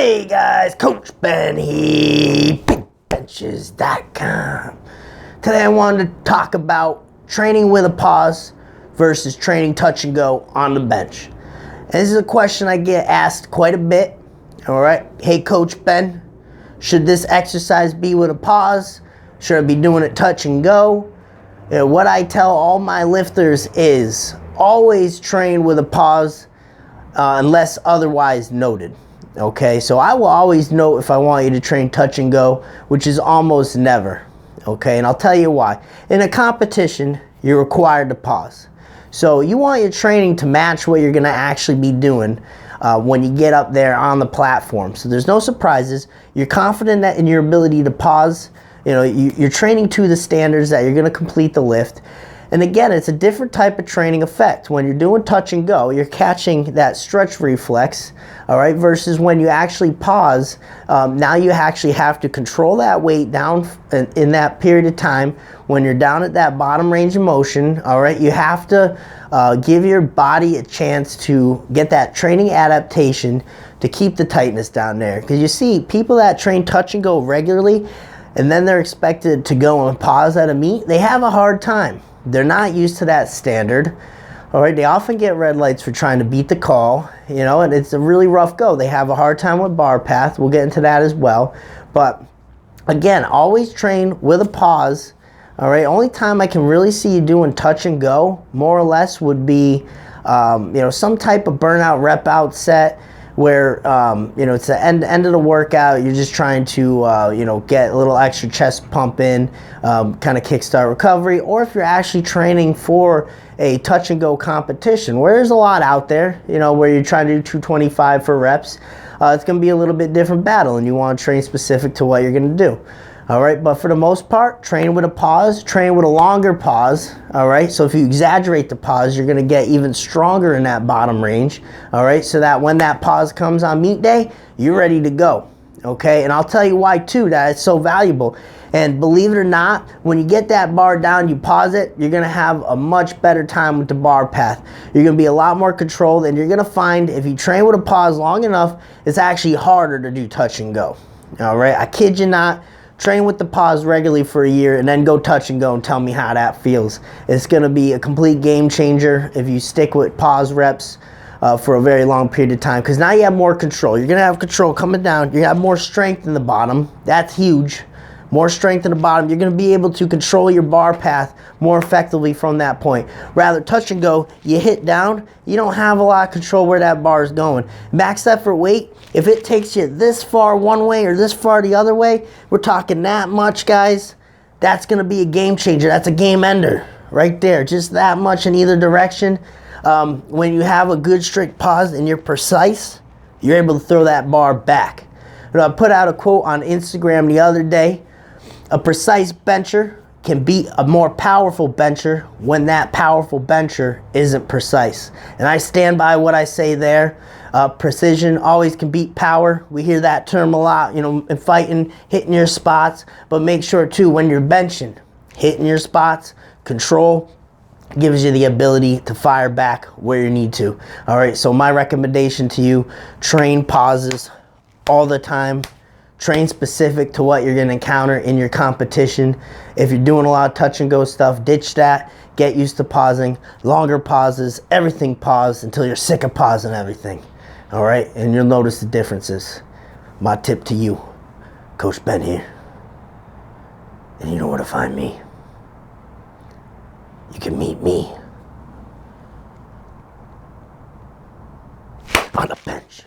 Hey guys, Coach Ben here, bigbenchas.com. Today I wanted to talk about training with a pause versus training touch and go on the bench. And this is a question I get asked quite a bit. All right, hey Coach Ben, should this exercise be with a pause? Should I be doing it touch and go? What I tell all my lifters is always train with a pause unless otherwise noted. Okay, so I will always note if I want you to train touch and go, which is almost never. Okay, and I'll tell you why. In a competition, you're required to pause. So you want your training to match what you're going to actually be doing when you get up there on the platform. So there's no surprises. You're confident in your ability to pause. You know, you're training to the standards that you're going to complete the lift. And again, it's a different type of training effect. When you're doing touch and go, you're catching that stretch reflex, all right, versus when you actually pause, now you actually have to control that weight down in that period of time. When you're down at that bottom range of motion, all right, you have to give your body a chance to get that training adaptation to keep the tightness down there. Because you see, people that train touch and go regularly, and then they're expected to go and pause at a meet, they have a hard time. They're not used to that standard. All right, they often get red lights for trying to beat the call, you know, and it's a really rough go. They have a hard time with bar path. We'll get into that as well. But again, always train with a pause. All right, only time I can really see you doing touch and go, more or less, would be, you know, some type of burnout rep out set where, you know, it's the end of the workout. You're just trying to, you know, get a little extra chest pump in, kind of kickstart recovery. Or if you're actually training for a touch and go competition, where there's a lot out there, you know, where you're trying to do 225 for reps, it's going to be a little bit different battle, and you want to train specific to what you're going to do. All right, but for the most part, train with a pause, train with a longer pause. All right, so if you exaggerate the pause, you're going to get even stronger in that bottom range. All right, so that when that pause comes on meet day, you're ready to go. Okay, and I'll tell you why too, that it's so valuable. And believe it or not, when you get that bar down, you pause it, you're going to have a much better time with the bar path. You're going to be a lot more controlled, and you're going to find if you train with a pause long enough, it's actually harder to do touch and go. All right, I kid you not. Train with the pause regularly for a year and then go touch and go and tell me how that feels. It's going to be a complete game changer if you stick with pause reps for a very long period of time, because now you have more control. You're going to have control coming down. You have more strength in the bottom. That's huge. More strength in the bottom. You're going to be able to control your bar path more effectively from that point. Rather, touch and go, you hit down, you don't have a lot of control where that bar is going. Max effort weight, if it takes you this far one way or this far the other way, we're talking that much, guys, that's going to be a game changer. That's a game ender right there. Just that much in either direction. When you have a good strict pause and you're precise, you're able to throw that bar back. You know, I put out a quote on Instagram the other day. A precise bencher can beat a more powerful bencher when that powerful bencher isn't precise. And I stand by what I say there. Precision always can beat power. We hear that term a lot, you know, in fighting, hitting your spots. But make sure too, when you're benching, hitting your spots, control gives you the ability to fire back where you need to. All right, so my recommendation to you, train pauses all the time. Train specific to what you're going to encounter in your competition. If you're doing a lot of touch and go stuff, ditch that. Get used to pausing. Longer pauses, everything pause until you're sick of pausing everything. All right, and you'll notice the differences. My tip to you, Coach Ben here. And you know where to find me. You can meet me on the bench.